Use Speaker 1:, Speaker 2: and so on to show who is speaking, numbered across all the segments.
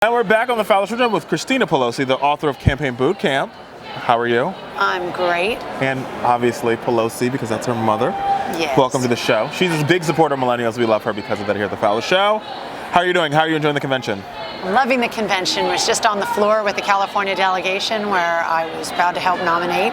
Speaker 1: And we're back on the Fowler Show with Christina Pelosi, the author of Campaign Boot Camp. How are you?
Speaker 2: I'm great.
Speaker 1: And obviously Pelosi, because that's her mother.
Speaker 2: Yes.
Speaker 1: Welcome to the show. She's a big supporter of millennials. We love her because of that here at the Fowler Show. How are you doing? How are you enjoying the convention?
Speaker 2: I'm loving the convention. Was just on the floor with the California delegation where I was proud to help nominate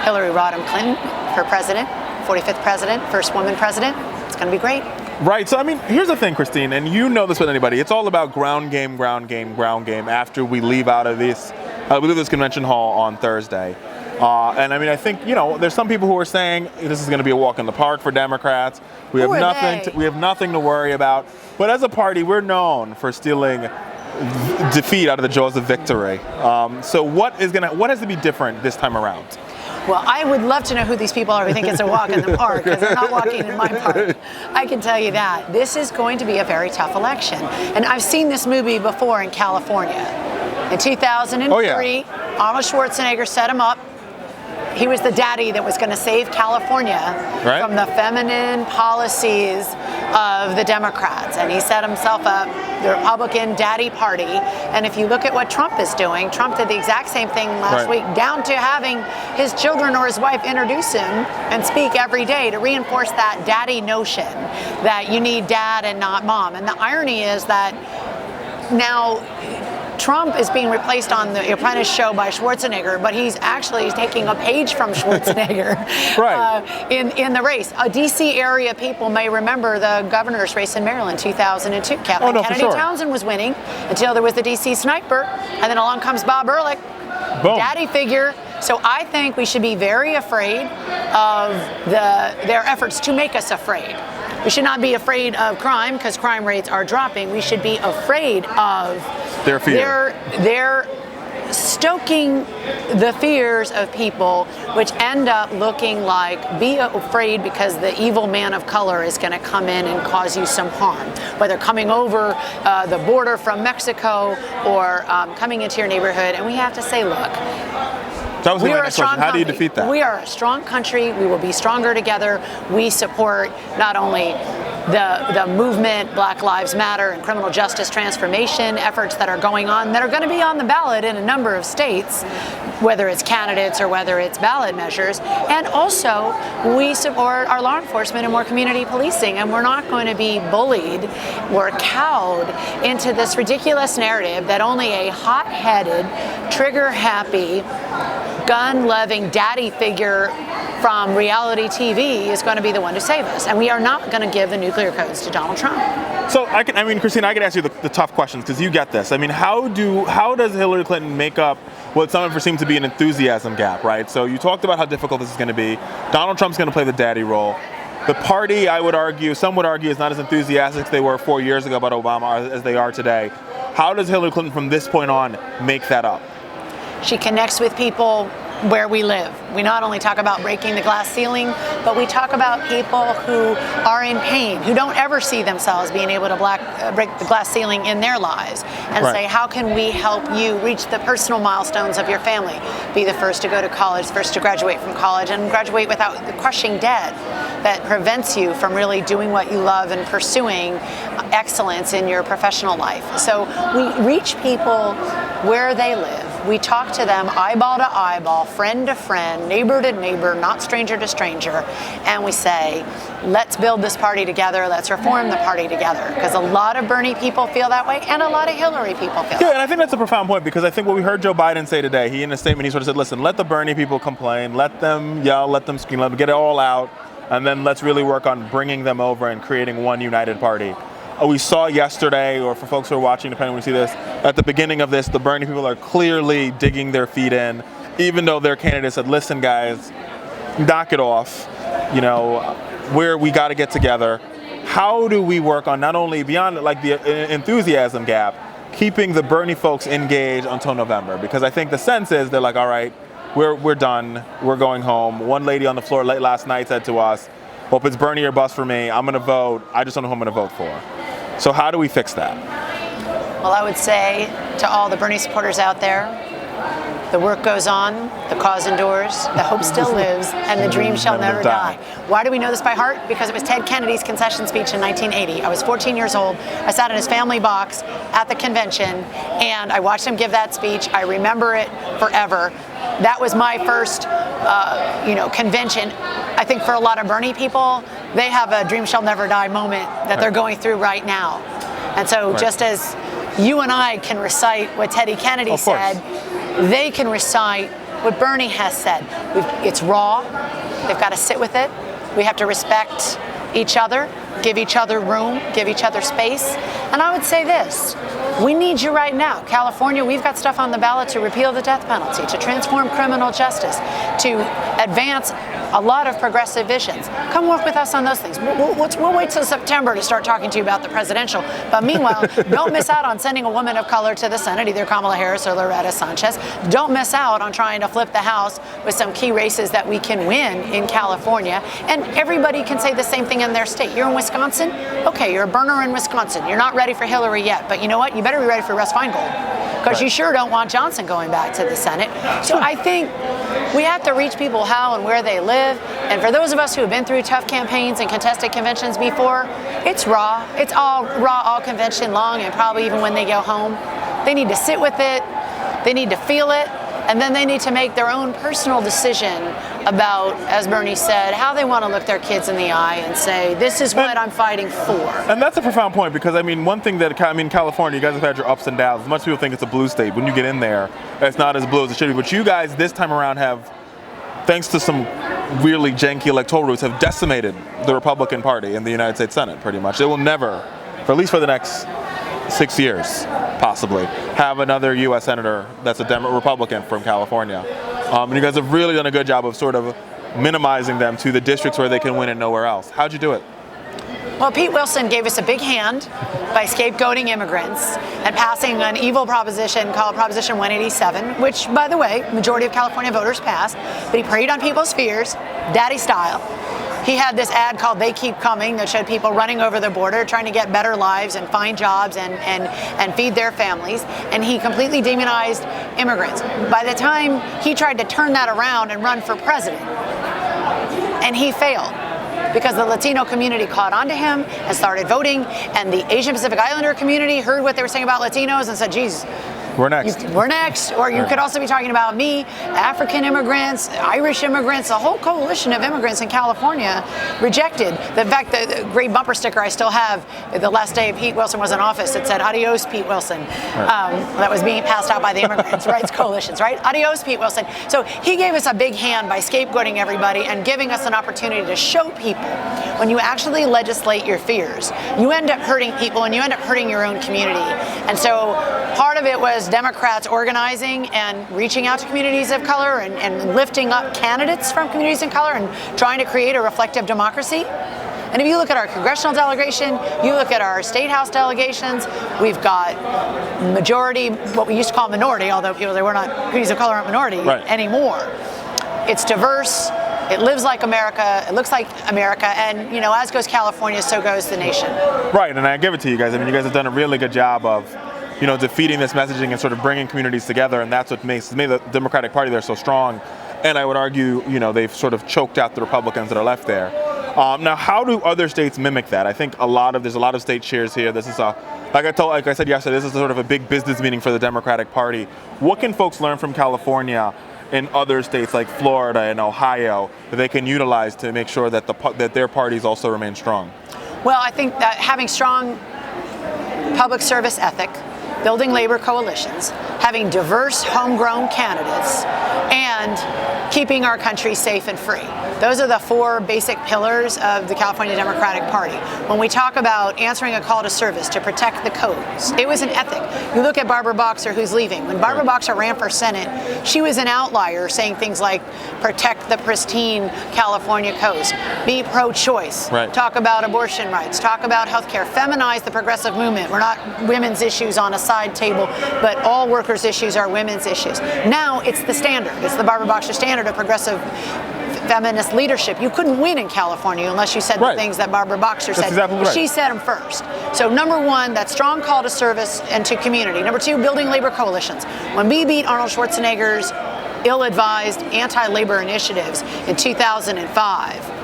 Speaker 2: Hillary Rodham Clinton for president, 45th president, first woman president. It's going to be great.
Speaker 1: Right. So, I mean, here's the thing, Christine, and you know this with anybody. It's all about ground game, ground game, ground game after we leave out of this, convention hall on Thursday. And I mean, I think, you know, there's some people who are saying this is going to be a walk in the park for Democrats. We have nothing to worry about. But as a party, we're known for stealing defeat out of the jaws of victory. So what has to be different this time around?
Speaker 2: Well, I would love to know who these people are who think it's a walk in the park, because they're not walking in my park. I can tell you that. This is going to be a very tough election. And I've seen this movie before in California. In 2003, Arnold Schwarzenegger set him up. He was the daddy that was going to save California from the feminine policies of the Democrats. And he set himself up, the Republican daddy party. And if you look at what Trump is doing, Trump did the exact same thing last week, down to having his children or his wife introduce him and speak every day to reinforce that daddy notion that you need dad and not mom. And the irony is that now Trump is being replaced on the Apprentice show by Schwarzenegger, but he's actually taking a page from Schwarzenegger in the race. DC area people may remember the governor's race in Maryland, 2002. Kathleen Kennedy Townsend was winning until there was the DC sniper, and then along comes Bob Ehrlich, daddy figure. So I think we should be very afraid of their efforts to make us afraid. We should not be afraid of crime because crime rates are dropping. We should be afraid of
Speaker 1: their fear.
Speaker 2: They're stoking the fears of people, which end up looking like be afraid because the evil man of color is going to come in and cause you some harm, whether coming over the border from Mexico or coming into your neighborhood. And we have to say, look,
Speaker 1: we are a strong country. How do you defeat that?
Speaker 2: We are a strong country. We will be stronger together. We support not only the movement, Black Lives Matter, and criminal justice transformation efforts that are going on, that are going to be on the ballot in a number of states, whether it's candidates or whether it's ballot measures. And also, we support our law enforcement and more community policing. And we're not going to be bullied or cowed into this ridiculous narrative that only a hot-headed, trigger-happy, gun-loving daddy figure from reality TV is going to be the one to save us. And we are not going to give the nuclear codes to Donald Trump.
Speaker 1: So, Christina, I could ask you the tough questions because you get this. I mean, how does Hillary Clinton make up what some of it seems to be an enthusiasm gap, right? So you talked about how difficult this is going to be. Donald Trump's going to play the daddy role. The party, some would argue, is not as enthusiastic as they were 4 years ago about Obama as they are today. How does Hillary Clinton from this point on make that up?
Speaker 2: She connects with people where we live. We not only talk about breaking the glass ceiling, but we talk about people who are in pain, who don't ever see themselves being able to break the glass ceiling in their lives, and say, how can we help you reach the personal milestones of your family? Be the first to go to college, first to graduate from college, and graduate without the crushing debt that prevents you from really doing what you love and pursuing excellence in your professional life. So we reach people where they live. We talk to them eyeball to eyeball, friend to friend, neighbor to neighbor, not stranger to stranger, and we say, let's build this party together, let's reform the party together, because a lot of Bernie people feel that way, and a lot of Hillary people feel that way.
Speaker 1: Yeah, and I think that's a profound point, because I think what we heard Joe Biden say today, he in a statement, he sort of said, listen, let the Bernie people complain, let them yell, let them scream, let them get it all out, and then let's really work on bringing them over and creating one united party. We saw yesterday, or for folks who are watching, depending on when you see this, at the beginning of this, the Bernie people are clearly digging their feet in, even though their candidate said, listen, guys, knock it off. You know, we got to get together. How do we work on not only beyond like the enthusiasm gap, keeping the Bernie folks engaged until November? Because I think the sense is they're like, all right, we're done. We're going home. One lady on the floor late last night said to us, well, if it's Bernie or bust for me, I'm going to vote. I just don't know who I'm going to vote for. So how do we fix that?
Speaker 2: Well, I would say to all the Bernie supporters out there, The work goes on, the cause endures, the hope still lives, and the dream shall never die. Why do we know this by heart? Because it was Ted Kennedy's concession speech in 1980. I was 14 years old. I sat in his family box at the convention, and I watched him give that speech. I remember it forever. That was my first, convention. I think for a lot of Bernie people, they have a dream shall never die moment that they're going through right now. And so just as you and I can recite what Teddy Kennedy said, they can recite what Bernie has said. It's raw. They've got to sit with it. We have to respect each other, give each other room, give each other space. And I would say this, we need you right now. California, we've got stuff on the ballot to repeal the death penalty, to transform criminal justice, to advance a lot of progressive visions. Come work with us on those things. We'll wait till September to start talking to you about the presidential. But meanwhile, don't miss out on sending a woman of color to the Senate, either Kamala Harris or Loretta Sanchez. Don't miss out on trying to flip the House with some key races that we can win in California. And everybody can say the same thing in their state. You're in Wisconsin? Okay, you're a burner in Wisconsin. You're not ready for Hillary yet. But you know what? You better be ready for Russ Feingold. Because you sure don't want Johnson going back to the Senate. So I think we have to reach people how and where they live. And for those of us who have been through tough campaigns and contested conventions before, it's raw. It's all raw all convention long, and probably even when they go home. They need to sit with it. They need to feel it. And then they need to make their own personal decision about, as Bernie said, how they want to look their kids in the eye and say, this is what I'm fighting for.
Speaker 1: And that's a profound point, because one thing that, California, you guys have had your ups and downs. Much people think it's a blue state. When you get in there, it's not as blue as it should be. But you guys this time around have, thanks to some really janky electoral routes, have decimated the Republican Party in the United States Senate, pretty much. They will never, for at least for the next 6 years, possibly, have another U.S. senator that's a Republican from California. And you guys have really done a good job of sort of minimizing them to the districts where they can win and nowhere else. How'd you do it?
Speaker 2: Well, Pete Wilson gave us a big hand by scapegoating immigrants and passing an evil proposition called Proposition 187, which, by the way, majority of California voters passed. But he preyed on people's fears, daddy style. He had this ad called They Keep Coming that showed people running over the border, trying to get better lives and find jobs and feed their families. And he completely demonized immigrants. By the time he tried to turn that around and run for president, and he failed, because the Latino community caught on to him and started voting, and the Asian Pacific Islander community heard what they were saying about Latinos and said, geez,
Speaker 1: we're next.
Speaker 2: We're next. Or you could also be talking about me, African immigrants, Irish immigrants, a whole coalition of immigrants in California rejected. The fact that the great bumper sticker I still have, the last day Pete Wilson was in office, it said, adios, Pete Wilson. That was being passed out by the immigrants' rights coalitions, right? Adios, Pete Wilson. So he gave us a big hand by scapegoating everybody and giving us an opportunity to show people when you actually legislate your fears, you end up hurting people and you end up hurting your own community. And so part of it was Democrats organizing and reaching out to communities of color and lifting up candidates from communities of color and trying to create a reflective democracy. And if you look at our congressional delegation, you look at our state house delegations, we've got majority, what we used to call minority, although they were not, communities of color aren't minority anymore. It's diverse. It lives like America. It looks like America. And, as goes California, so goes the nation. Right.
Speaker 1: And I give it to you guys. You guys have done a really good job of, defeating this messaging and sort of bringing communities together. And that's what made the Democratic Party there so strong. And I would argue, they've sort of choked out the Republicans that are left there. Now, how do other states mimic that? I think there's a lot of state cheers here. This is like I said yesterday, this is sort of a big business meeting for the Democratic Party. What can folks learn from California in other states like Florida and Ohio that they can utilize to make sure that that their parties also remain strong?
Speaker 2: Well, I think that having strong public service ethic, building labor coalitions, having diverse homegrown candidates, and keeping our country safe and free. Those are the four basic pillars of the California Democratic Party. When we talk about answering a call to service to protect the coast, it was an ethic. You look at Barbara Boxer, who's leaving. When Barbara Boxer ran for Senate, she was an outlier, saying things like, protect the pristine California coast, be pro-choice, talk about abortion rights, talk about healthcare, feminize the progressive movement. We're not women's issues on a side table, but all workers' issues are women's issues. Now it's the standard. It's the Barbara Boxer standard of progressive feminist leadership. You couldn't win in California unless you said
Speaker 1: Right.
Speaker 2: the things that Barbara Boxer said.
Speaker 1: exactly right.
Speaker 2: She said them first. So number one, that strong call to service and to community. Number two, building labor coalitions. When we beat Arnold Schwarzenegger's ill-advised anti-labor initiatives in 2005,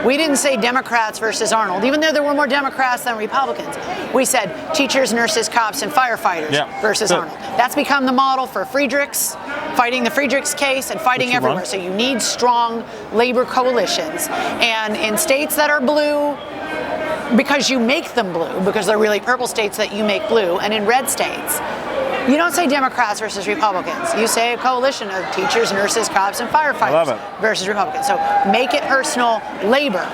Speaker 2: we didn't say Democrats versus Arnold, even though there were more Democrats than Republicans. We said teachers, nurses, cops, and firefighters versus
Speaker 1: Good.
Speaker 2: Arnold. That's become the model for Friedrichs, fighting the Friedrichs case and fighting everywhere. So you need strong labor coalitions. And in states that are blue, because you make them blue, because they're really purple states that you make blue, and in red states, you don't say Democrats versus Republicans. You say a coalition of teachers, nurses, cops, and firefighters versus Republicans. So make it personal. Labor,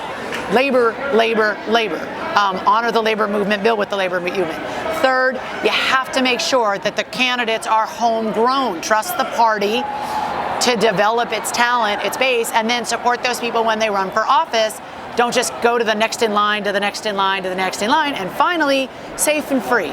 Speaker 2: labor, labor, labor. Honor the labor movement, bill with the labor movement. Third, you have to make sure that the candidates are homegrown. Trust the party to develop its talent, its base, and then support those people when they run for office. Don't just go to the next in line, to the next in line, to the next in line. And finally, safe and free.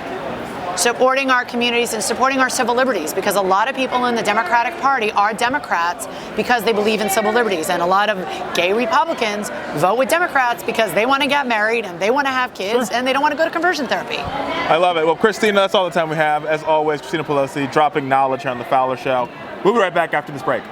Speaker 2: Supporting our communities and supporting our civil liberties, because a lot of people in the Democratic Party are Democrats because they believe in civil liberties, and a lot of gay Republicans vote with Democrats because they want to get married and they want to have kids and they don't want to go to conversion therapy.
Speaker 1: I love it. Well, Christina, that's all the time we have. As always, Christina Pelosi dropping knowledge here on the Fowler Show. We'll be right back after this break.